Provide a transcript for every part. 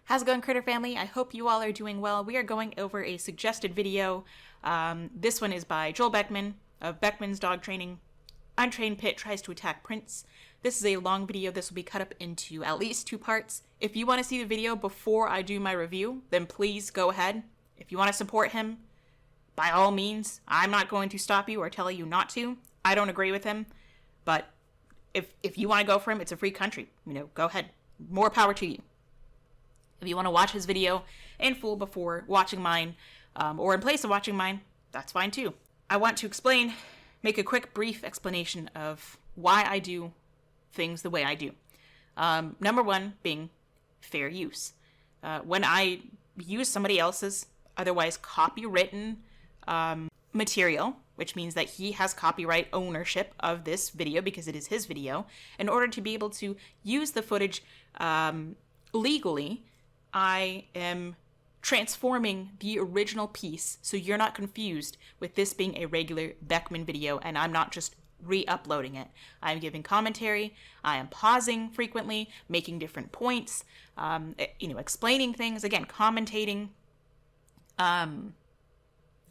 How's it going, Critter Family? I hope you all are doing well. We are going over a suggested video. This one is by Joel Beckman of Beckman's Dog Training. Untrained Pit tries to attack Prince. This is a long video. This will be cut up into at least 2 parts. If you want to see the video before I do my review, then please go ahead. If you want to support him, by all means, I'm not going to stop you or tell you not to. I don't agree with him, but if you want to go for him, it's a free country. Go ahead. More power to you. If you want to watch his video in full before watching mine, or in place of watching mine, that's fine too. I want to make a quick, brief explanation of why I do things the way I do. Number one being fair use. When I use somebody else's otherwise copywritten material, which means that he has copyright ownership of this video because it is his video, in order to be able to use the footage legally, I am transforming the original piece so you're not confused with this being a regular Beckman video and I'm not just re-uploading it. I'm giving commentary, I am pausing frequently, making different points, explaining things, again, commentating,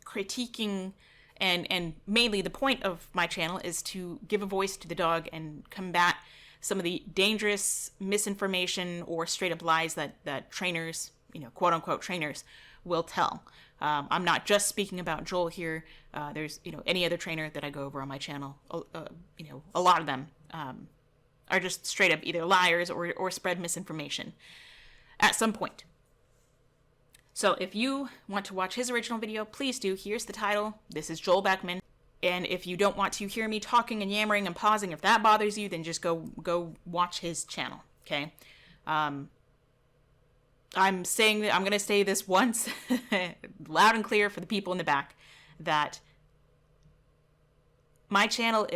critiquing, and mainly the point of my channel is to give a voice to the dog and combat some of the dangerous misinformation or straight up lies that trainers, quote unquote trainers, will tell. I'm not just speaking about Joel here. There's, any other trainer that I go over on my channel. A lot of them are just straight up either liars or spread misinformation at some point. So if you want to watch his original video, please do. Here's the title. This is Joel Beckman. And if you don't want to hear me talking and yammering and pausing, if that bothers you, then just go watch his channel, okay? I'm saying that I'm going to say this once, loud and clear for the people in the back, that my channel,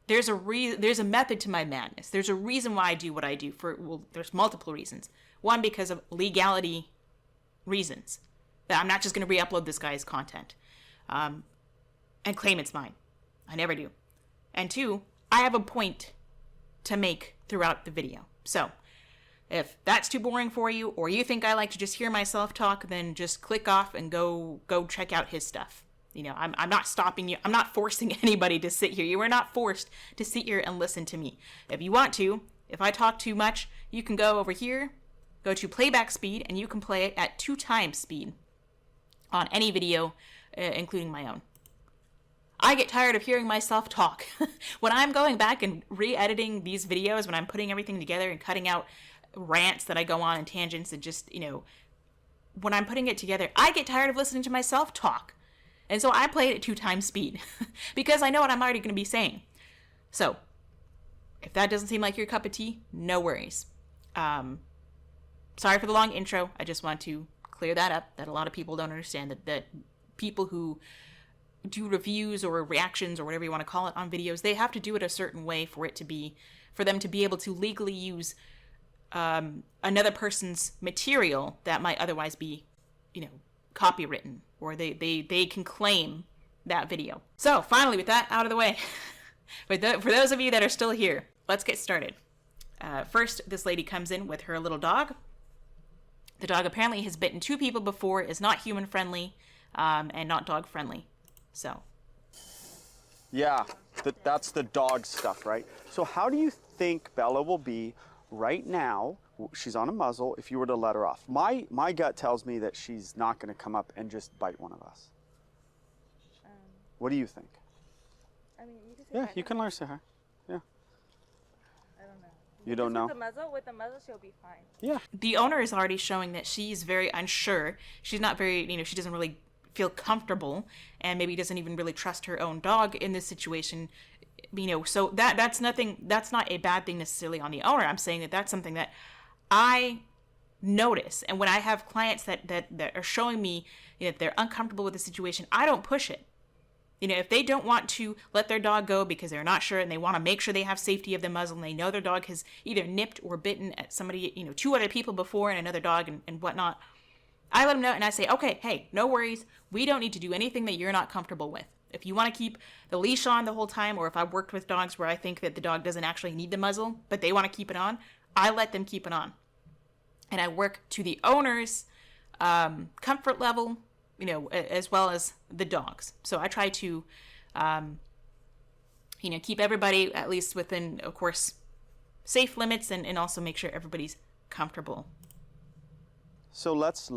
there's a method to my madness. There's a reason why I do what I do. There's multiple reasons. One, because of legality reasons. That I'm not just going to re-upload this guy's content. And claim it's mine. I never do. And 2, I have a point to make throughout the video. So, if that's too boring for you, or you think I like to just hear myself talk, then just click off and go check out his stuff. I'm not stopping you. I'm not forcing anybody to sit here. You are not forced to sit here and listen to me. If you want to, if I talk too much, you can go over here, go to playback speed, and you can play it at 2 times speed on any video, including my own. I get tired of hearing myself talk. When I'm going back and re-editing these videos, when I'm putting everything together and cutting out rants that I go on and tangents and just, when I'm putting it together, I get tired of listening to myself talk. And so I play it at 2 times speed because I know what I'm already going to be saying. So if that doesn't seem like your cup of tea, no worries. Sorry for the long intro. I just want to clear that up, that a lot of people don't understand that people who do reviews or reactions or whatever you want to call it on videos, they have to do it a certain way for them to be able to legally use another person's material that might otherwise be, copywritten, or they can claim that video. So finally, with that out of the way, for those of you that are still here, let's get started. First, this lady comes in with her little dog. The dog apparently has bitten 2 people before, is not human friendly, and not dog friendly. So. Yeah, that's the dog stuff, right? So how do you think Bella will be right now? She's on a muzzle if you were to let her off. My gut tells me that she's not going to come up and just bite one of us. What do you think? I mean, you can say yeah, hi. You can let her say hi. Yeah. I don't know. You don't know? With the muzzle, she'll be fine. Yeah. The owner is already showing that she's very unsure. She's not very, she doesn't really feel comfortable and maybe doesn't even really trust her own dog in this situation. So that's not a bad thing necessarily on the owner. I'm saying that that's something that I notice. And when I have clients that are showing me that they're uncomfortable with the situation, I don't push it. If they don't want to let their dog go because they're not sure and they want to make sure they have safety of the muzzle and they know their dog has either nipped or bitten at somebody, 2 other people before and another dog and whatnot, I let them know and I say, okay, hey, no worries. We don't need to do anything that you're not comfortable with. If you want to keep the leash on the whole time, or if I've worked with dogs where I think that the dog doesn't actually need the muzzle, but they want to keep it on, I let them keep it on. and I work to the owner's comfort level, as well as the dog's. So I try to, keep everybody at least within, of course, safe limits, and also make sure everybody's comfortable. So let's,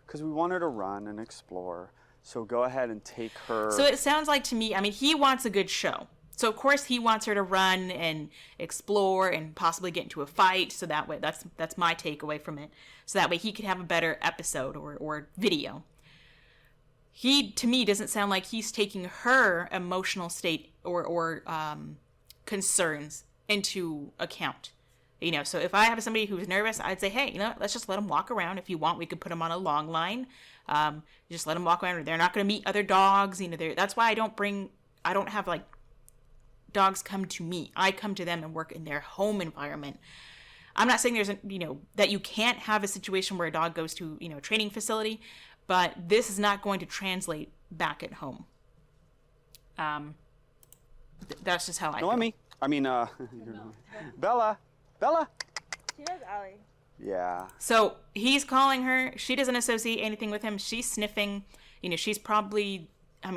because we want her to run and explore. So go ahead and take her. So it sounds like to me, he wants a good show. So of course he wants her to run and explore and possibly get into a fight. So that way, that's my takeaway from it. So that way he could have a better episode or video. He, to me, doesn't sound like he's taking her emotional state or concerns into account. So if I have somebody who's nervous, I'd say, hey, let's just let them walk around. If you want, we could put them on a long line. Just let them walk around. They're not going to meet other dogs. That's why I don't have like dogs come to me. I come to them and work in their home environment. I'm not saying that you can't have a situation where a dog goes to, a training facility, but this is not going to translate back at home. That's just how I feel. Noemi. Bella. She knows Allie. Yeah. So he's calling her. She doesn't associate anything with him. She's sniffing. She's probably,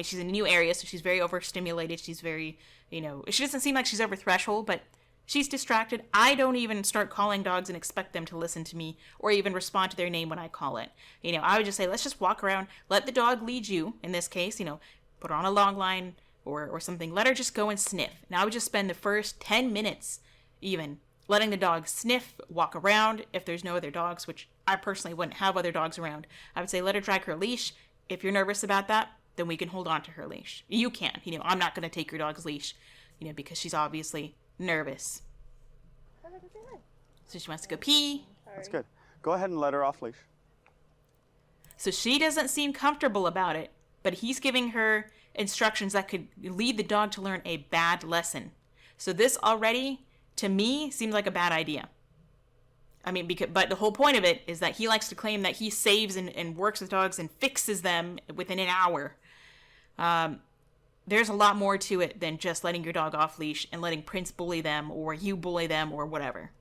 she's in a new area, so she's very overstimulated. She's very, she doesn't seem like she's over threshold, but she's distracted. I don't even start calling dogs and expect them to listen to me or even respond to their name when I call it. I would just say, let's just walk around. Let the dog lead you, in this case, put her on a long line or something. Let her just go and sniff. And I would just spend the first 10 minutes even letting the dog sniff, walk around. If there's no other dogs, which I personally wouldn't have other dogs around, I would say let her drag her leash. If you're nervous about that, then we can hold on to her leash. You can. I'm not going to take your dog's leash, because she's obviously nervous. So she wants to go pee. That's good. Go ahead and let her off leash. So she doesn't seem comfortable about it, but he's giving her instructions that could lead the dog to learn a bad lesson. So this already, to me, seems like a bad idea. But the whole point of it is that he likes to claim that he saves and works with dogs and fixes them within an hour. There's a lot more to it than just letting your dog off leash and letting Prince bully them or you bully them or whatever.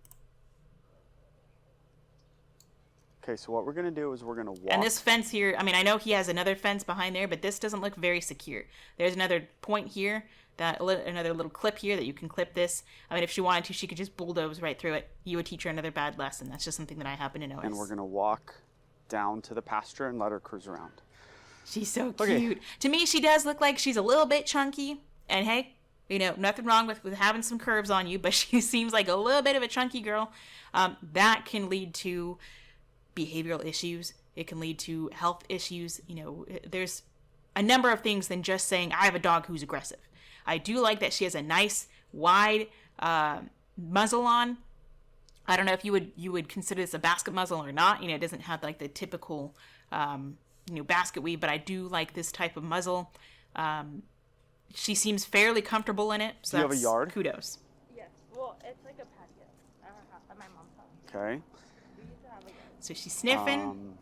Okay, so what we're going to do is we're going to walk. And this fence here, I know he has another fence behind there, but this doesn't look very secure. There's another point here, another little clip here that you can clip this. If she wanted to, she could just bulldoze right through it. You would teach her another bad lesson. That's just something that I happen to notice. And we're going to walk down to the pasture and let her cruise around. She's so cute. Okay. To me, she does look like she's a little bit chunky. And hey, nothing wrong with having some curves on you, but she seems like a little bit of a chunky girl. That can lead to behavioral issues. It can lead to health issues. There's a number of things than just saying, I have a dog who's aggressive. I do like that she has a nice, wide muzzle on. I don't know if you would consider this a basket muzzle or not. It doesn't have like the typical basket weave, but I do like this type of muzzle. She seems fairly comfortable in it. So do you have a yard? Kudos. Yes. Well, it's like a patio at my mom's house. Okay. We used to have a yard. So she's sniffing.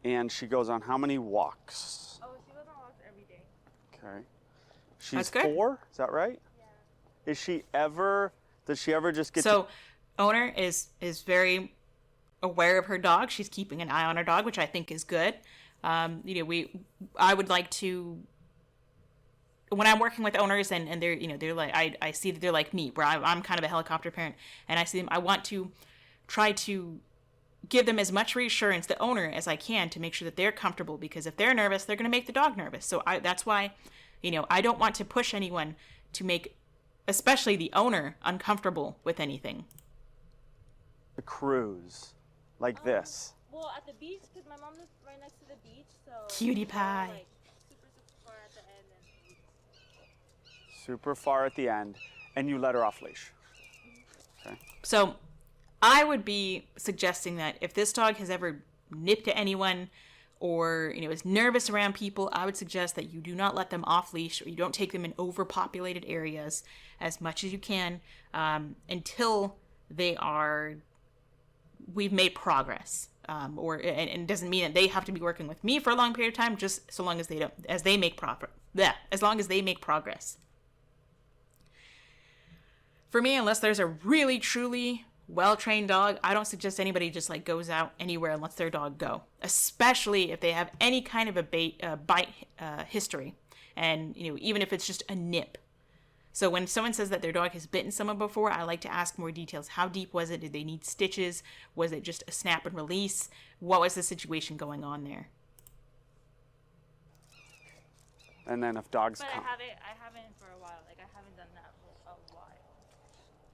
And she goes on how many walks? Oh, she goes on walks every day. Okay. She's That's good. 4, is that right? Yeah. Does she ever just get So owner is very aware of her dog. She's keeping an eye on her dog, which I think is good. I would like to, when I'm working with owners and they're like, I see that they're like me, where I'm kind of a helicopter parent, and I see them, I want to try to give them as much reassurance, the owner, as I can, to make sure that they're comfortable, because if they're nervous, they're going to make the dog nervous. So that's why, I don't want to push anyone to make, especially the owner, uncomfortable with anything. the cruise like this? Well, at the beach, because my mom lives right next to the beach, so... Cutie pie. Like, super far at the end. Super far at the end, and you let her off leash. Okay. So I would be suggesting that if this dog has ever nipped at anyone or, is nervous around people, I would suggest that you do not let them off leash, or you don't take them in overpopulated areas as much as you can until we've made progress. And it doesn't mean that they have to be working with me for a long period of time, just so long as as long as they make progress. For me, unless there's a really, truly well-trained dog, I don't suggest anybody just like goes out anywhere and lets their dog go, especially if they have any kind of a bite history, and even if it's just a nip. So when someone says that their dog has bitten someone before, I like to ask more details. How deep was it? Did they need stitches? Was it just a snap and release? What was the situation going on there? And then if dogs But come. I haven't for a while. Like, I haven't done that for a while.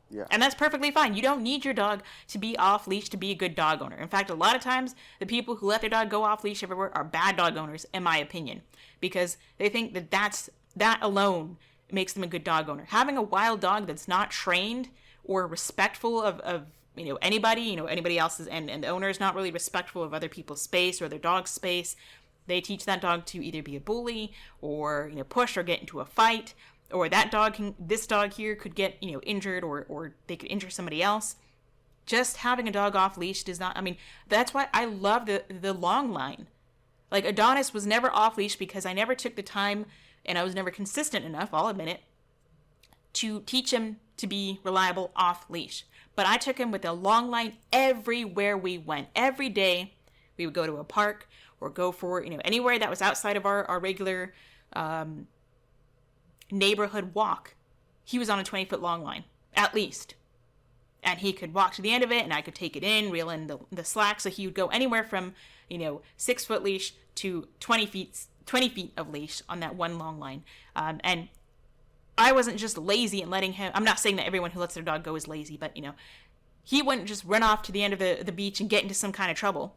Yeah. And that's perfectly fine. You don't need your dog to be off leash to be a good dog owner. In fact, a lot of times the people who let their dog go off leash everywhere are bad dog owners, in my opinion, because they think that alone makes them a good dog owner. Having a wild dog that's not trained or respectful of anybody else's, and the owner is not really respectful of other people's space or their dog's space, they teach that dog to either be a bully or push or get into a fight, or this dog here could get injured, or they could injure somebody else. Just having a dog off leash does not, that's why I love the long line. Like, Adonis was never off leash because I never took the time, and I was never consistent enough, I'll admit it, to teach him to be reliable off leash. But I took him with a long line everywhere we went. Every day we would go to a park or go for, anywhere that was outside of our regular neighborhood walk. He was on a 20-foot long line, at least. And he could walk to the end of it, and I could take it in, reel in the slack. So he would go anywhere from, 6-foot leash to 20 feet of leash on that one long line. And I wasn't just lazy and letting him. I'm not saying that everyone who lets their dog go is lazy, but he wouldn't just run off to the end of the beach and get into some kind of trouble.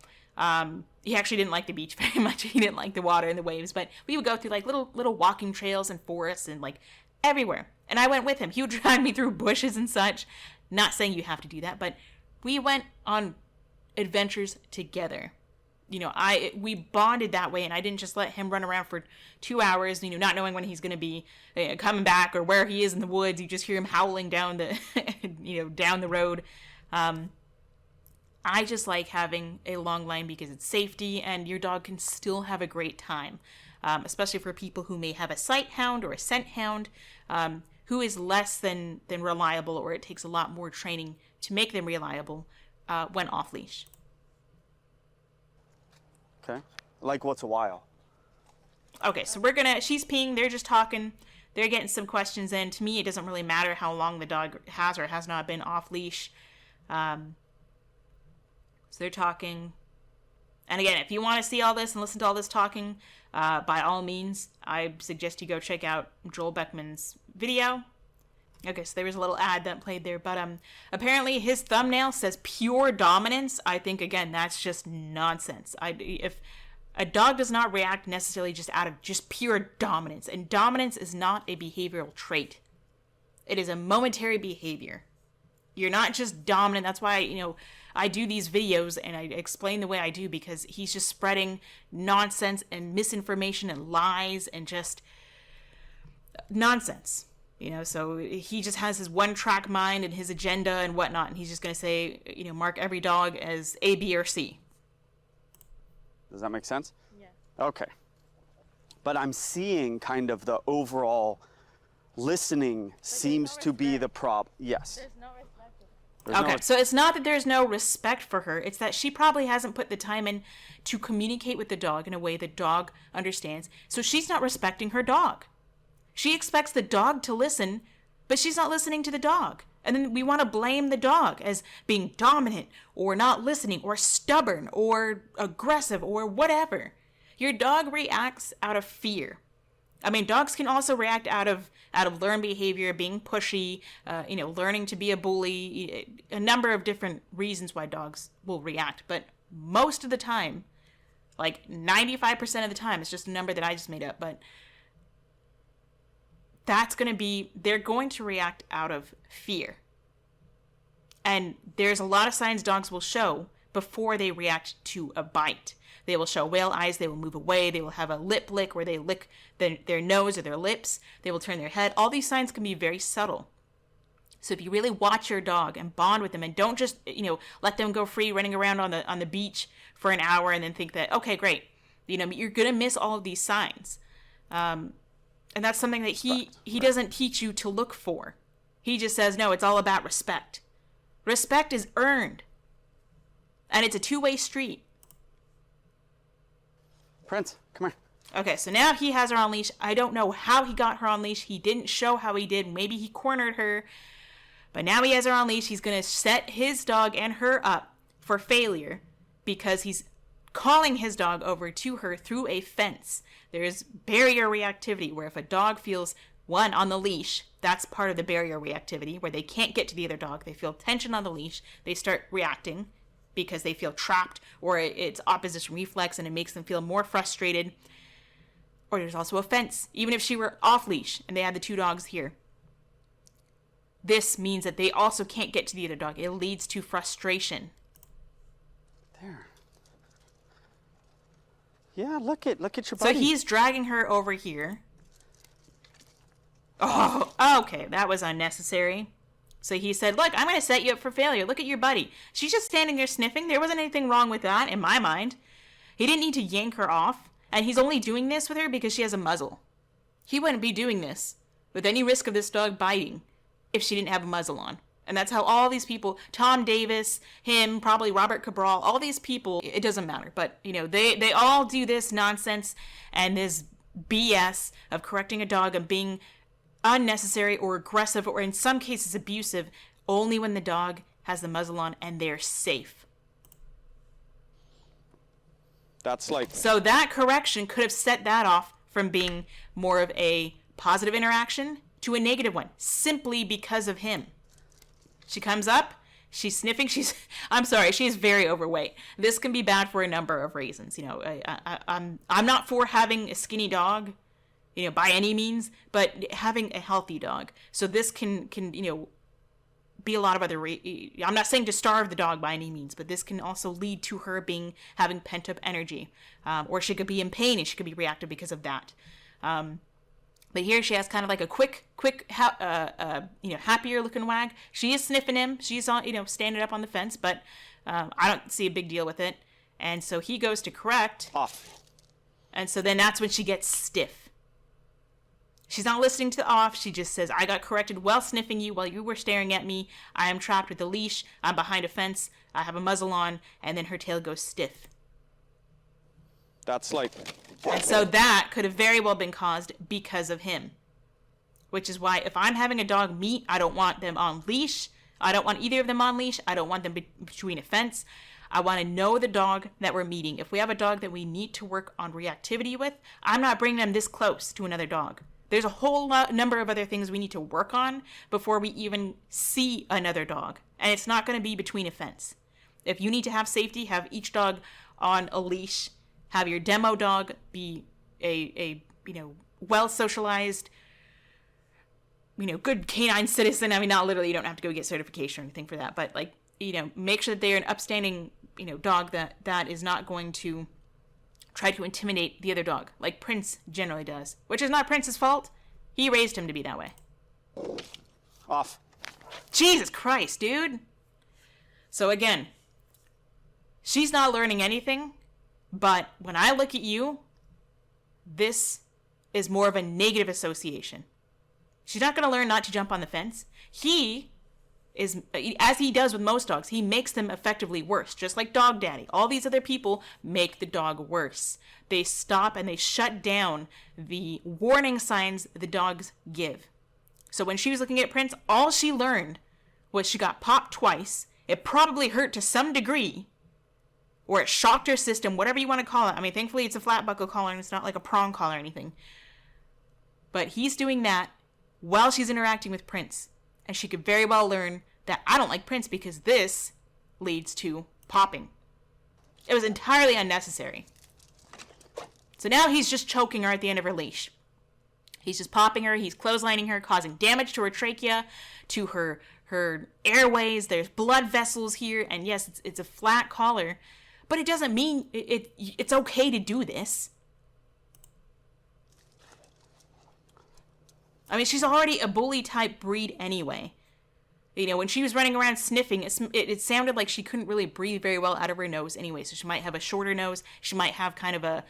He actually didn't like the beach very much. He didn't like the water and the waves, but we would go through like little walking trails and forests and like everywhere. And I went with him. He would drag me through bushes and such. Not saying you have to do that, but we went on adventures together. We bonded that way, and I didn't just let him run around for 2 hours, not knowing when he's going to be coming back or where he is in the woods. You just hear him howling down the, down the road. I just like having a long line because it's safety, and your dog can still have a great time, especially for people who may have a sight hound or a scent hound, who is less than reliable, or it takes a lot more training to make them reliable when off leash. Okay. Like, what's a while? Okay, so she's peeing, they're just talking, they're getting some questions in. To me, it doesn't really matter how long the dog has or has not been off leash. So they're talking. And again, if you want to see all this and listen to all this talking, by all means, I suggest you go check out Joel Beckman's video. Okay, so there was a little ad that played there, but apparently his thumbnail says pure dominance. I think, again, that's just nonsense. If a dog does not react necessarily just out of just pure dominance, and dominance is not a behavioral trait. It is a momentary behavior. You're not just dominant. That's why, I do these videos and I explain the way I do, because he's just spreading nonsense and misinformation and lies and just nonsense. So he just has his one-track mind and his agenda and whatnot, and he's just going to say, mark every dog as A, B, or C. Does that make sense? Yeah. Okay. But I'm seeing kind of the overall listening seems to be the problem. Yes. There's no respect. Okay, so it's not that there's no respect for her. It's that she probably hasn't put the time in to communicate with the dog in a way the dog understands. So she's not respecting her dog. She expects the dog to listen, but she's not listening to the dog. And then we want to blame the dog as being dominant or not listening or stubborn or aggressive or whatever. Your dog reacts out of fear. Dogs can also react out of learned behavior, being pushy, learning to be a bully, a number of different reasons why dogs will react. But most of the time, like 95% of the time, it's just a number that I just made up, but they're going to react out of fear. And there's a lot of signs dogs will show before they react to a bite. They will show whale eyes, they will move away, they will have a lip lick where they lick their nose or their lips, they will turn their head. All these signs can be very subtle. So if you really watch your dog and bond with them, and don't just, let them go free running around on the beach for an hour and then think that, okay, great, you're going to miss all of these signs. And that's something that he doesn't teach you to look for. He just says, no, it's all about respect. Respect is earned. And it's a two-way street. Prince, come here. Okay, so now he has her on leash. I don't know how he got her on leash. He didn't show how he did. Maybe he cornered her. But now he has her on leash. He's going to set his dog and her up for failure because he's calling his dog over to her through a fence. There's barrier reactivity, where if a dog feels one on the leash, that's part of the barrier reactivity, where they can't get to the other dog. They feel tension on the leash. They start reacting because they feel trapped, or it's opposition reflex and it makes them feel more frustrated. Or there's also a fence. Even if she were off leash and they had the two dogs here, this means that they also can't get to the other dog. It leads to frustration. There. Yeah, look at your buddy. So he's dragging her over here. Oh, okay, that was unnecessary. So he said, look, I'm going to set you up for failure. Look at your buddy. She's just standing there sniffing. There wasn't anything wrong with that, in my mind. He didn't need to yank her off. And he's only doing this with her because she has a muzzle. He wouldn't be doing this with any risk of this dog biting if she didn't have a muzzle on. And that's how all these people, Tom Davis, him, probably Robert Cabral, all these people, it doesn't matter. But, you know, they all do this nonsense and this BS of correcting a dog and being unnecessary or aggressive, or in some cases abusive, only when the dog has the muzzle on and they're safe. That's like... So that correction could have set that off from being more of a positive interaction to a negative one, simply because of him. She comes up, she's sniffing, I'm sorry, she's very overweight. This can be bad for a number of reasons. You know, I'm not for having a skinny dog, you know, by any means, but having a healthy dog. So this can you know, be a lot of other I'm not saying to starve the dog by any means, but this can also lead to her having pent-up energy, or she could be in pain and she could be reactive because of that. But here she has kind of like a quick you know, happier looking wag. She is sniffing him. She's on, you know, standing up on the fence, but I don't see a big deal with it. And so he goes to correct. Off. And so then that's when she gets stiff. She's not listening to off. She just says, I got corrected while sniffing you while you were staring at me. I am trapped with a leash. I'm behind a fence. I have a muzzle on. And then her tail goes stiff. That's like... And so that could have very well been caused because of him. Which is why if I'm having a dog meet, I don't want them on leash. I don't want either of them on leash. I don't want them between a fence. I want to know the dog that we're meeting. If we have a dog that we need to work on reactivity with, I'm not bringing them this close to another dog. There's a whole number of other things we need to work on before we even see another dog. And it's not going to be between a fence. If you need to have safety, have each dog on a leash. Have your demo dog be a you know, well socialized, you know, good canine citizen. I mean, not literally, you don't have to go get certification or anything for that, but like, you know, make sure that they're an upstanding, you know, dog that is not going to try to intimidate the other dog, like Prince generally does, which is not Prince's fault. He raised him to be that way. Off. Jesus Christ, dude. So again, she's not learning anything, but when I look at you, this is more of a negative association. She's not going to learn not to jump on the fence. He is, as he does with most dogs, he makes them effectively worse, just like Dog Daddy. All these other people make the dog worse. They stop and they shut down the warning signs the dogs give. So when she was looking at Prince, all she learned was she got popped twice. It probably hurt to some degree, or it shocked her system, whatever you want to call it. I mean, thankfully it's a flat buckle collar and it's not like a prong collar or anything. But he's doing that while she's interacting with Prince. And she could very well learn that I don't like Prince because this leads to popping. It was entirely unnecessary. So now he's just choking her at the end of her leash. He's just popping her. He's clotheslining her, causing damage to her trachea, to her airways. There's blood vessels here. And yes, it's a flat collar. But it doesn't mean it's okay to do this. I mean, she's already a bully type breed anyway. You know, when she was running around sniffing, it sounded like she couldn't really breathe very well out of her nose anyway. So she might have a shorter nose. She might have kind of a,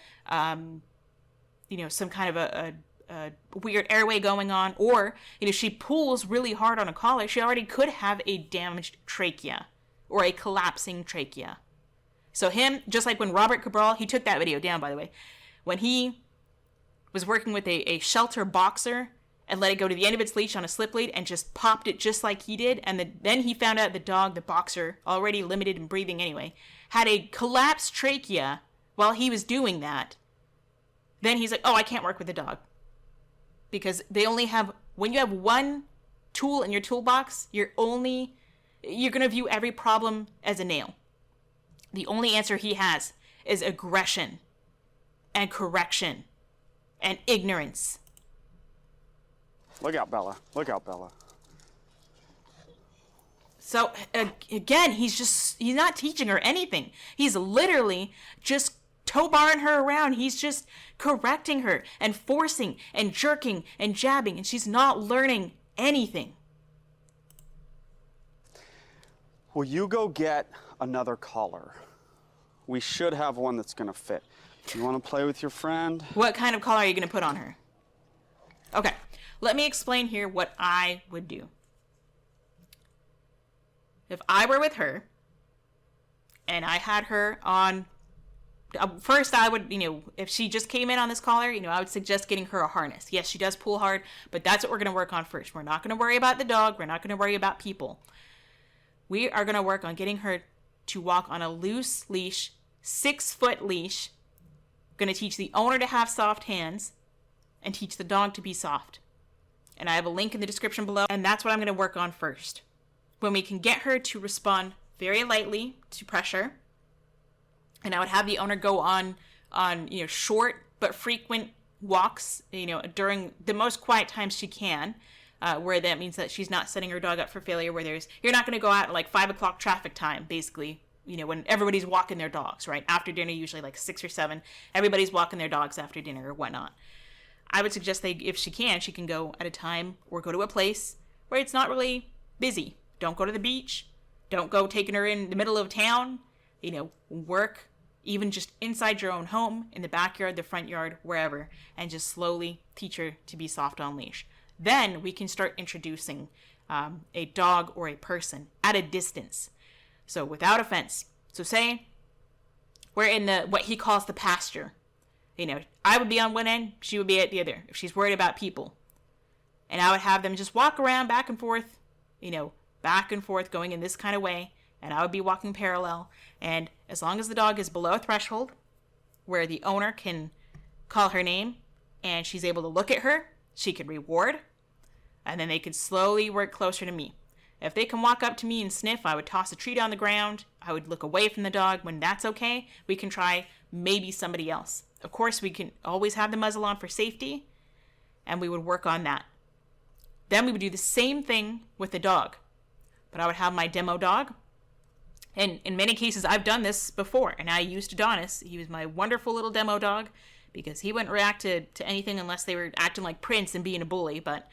you know, some kind of a a weird airway going on, or, she pulls really hard on a collar, she already could have a damaged trachea or a collapsing trachea. So him, just like when Robert Cabral, he took that video down, by the way, when he was working with a shelter boxer and let it go to the end of its leash on a slip lead and just popped it just like he did, and then he found out the dog, the boxer, already limited in breathing anyway, had a collapsed trachea while he was doing that. Then he's like, oh, I can't work with the dog. Because they only have, when you have one tool in your toolbox, you're going to view every problem as a nail. The only answer he has is aggression and correction and ignorance. Look out, Bella. Look out, Bella. So, again, he's not teaching her anything. He's literally just tow-barring her around. He's just correcting her and forcing and jerking and jabbing, and she's not learning anything. Will you go get another collar? We should have one that's going to fit. You want to play with your friend? What kind of collar are you going to put on her? Okay, let me explain here what I would do. If I were with her and I had her on, first I would, if she just came in on this collar, I would suggest getting her a harness. Yes, she does pull hard, but that's what we're going to work on first. We're not going to worry about the dog. We're not going to worry about people. We are going to work on getting her to walk on a loose leash, 6-foot leash. Going to teach the owner to have soft hands and teach the dog to be soft. And I have a link in the description below, and that's what I'm going to work on first. When we can get her to respond very lightly to pressure, and I would have the owner go on short but frequent walks, during the most quiet times she can, where that means that she's not setting her dog up for failure, where you're not going to go out at like 5 o'clock traffic time, basically, when everybody's walking their dogs, right? After dinner, usually like 6 or 7, everybody's walking their dogs after dinner or whatnot. I would suggest if she can go at a time or go to a place where it's not really busy. Don't go to the beach. Don't go taking her in the middle of town. Work even just inside your own home, in the backyard, the front yard, wherever, and just slowly teach her to be soft on leash. Then we can start introducing a dog or a person at a distance. So without offense. So say we're in what he calls the pasture. I would be on one end, she would be at the other, if she's worried about people. And I would have them just walk around back and forth, going in this kind of way. And I would be walking parallel. And as long as the dog is below a threshold where the owner can call her name and she's able to look at her, she could reward. And then they could slowly work closer to me. If they can walk up to me and sniff, I would toss a treat on the ground. I would look away from the dog. When that's okay, we can try maybe somebody else. Of course, we can always have the muzzle on for safety, and we would work on that. Then we would do the same thing with the dog. But I would have my demo dog. And in many cases, I've done this before, and I used Adonis. He was my wonderful little demo dog because he wouldn't react to anything unless they were acting like Prince and being a bully. But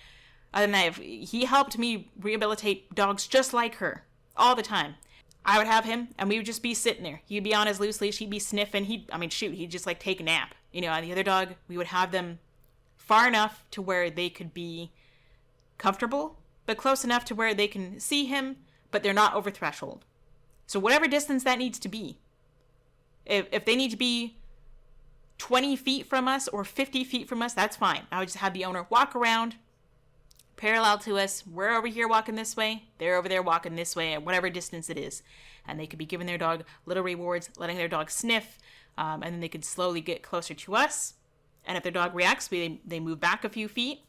other than that, he helped me rehabilitate dogs just like her all the time. I would have him, and we would just be sitting there. He'd be on his loose leash. He'd be sniffing. He'd just like take a nap. And the other dog, we would have them far enough to where they could be comfortable, but close enough to where they can see him, but they're not over threshold. So whatever distance that needs to be, if they need to be 20 feet from us or 50 feet from us, that's fine. I would just have the owner walk around parallel to us. We're over here walking this way. They're over there walking this way at whatever distance it is. And they could be giving their dog little rewards, letting their dog sniff, and then they could slowly get closer to us. And if their dog reacts, they move back a few feet.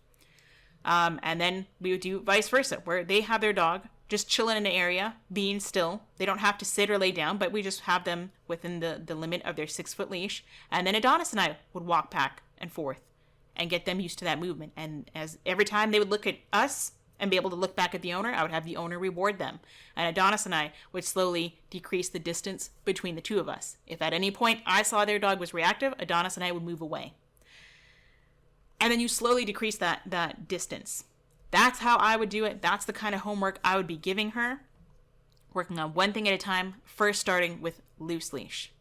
And then we would do vice versa, where they have their dog just chilling in the area, being still. They don't have to sit or lay down, but we just have them within the limit of their 6-foot leash. And then Adonis and I would walk back and forth and get them used to that movement. And as every time they would look at us and be able to look back at the owner, I would have the owner reward them. And Adonis and I would slowly decrease the distance between the two of us. If at any point I saw their dog was reactive, Adonis and I would move away. And then you slowly decrease that distance. That's how I would do it. That's the kind of homework I would be giving her. Working on one thing at a time, first starting with loose leash.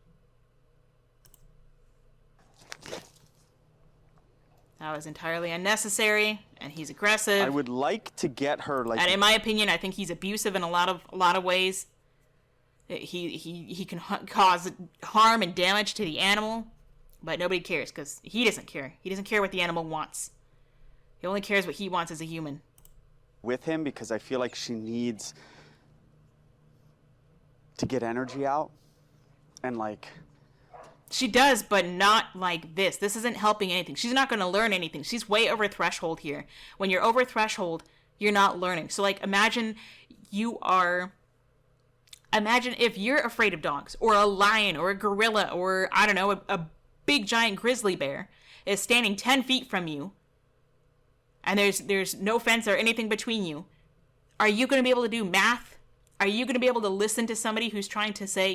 That was entirely unnecessary, and he's aggressive. I would like to get her like. And in my opinion, I think he's abusive in a lot of ways. He can cause harm and damage to the animal, but nobody cares because he doesn't care. He doesn't care what the animal wants. He only cares what he wants as a human. With him because I feel like she needs to get energy out, and like. She does, but not like this. This isn't helping anything. She's not going to learn anything. She's way over threshold here. When you're over threshold, you're not learning. So, like, imagine if you're afraid of dogs, or a lion, or a gorilla, or, I don't know, a big giant grizzly bear is standing 10 feet from you, and there's no fence or anything between you. Are you going to be able to do math? Are you going to be able to listen to somebody who's trying to say,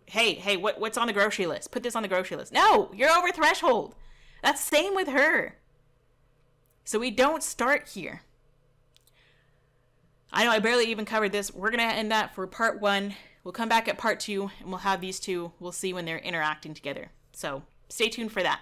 hey, what's on the grocery list? Put this on the grocery list. No, you're over threshold. That's the same with her. So we don't start here. I know I barely even covered this. We're going to end that for part 1. We'll come back at part 2, and we'll have these two. We'll see when they're interacting together. So stay tuned for that.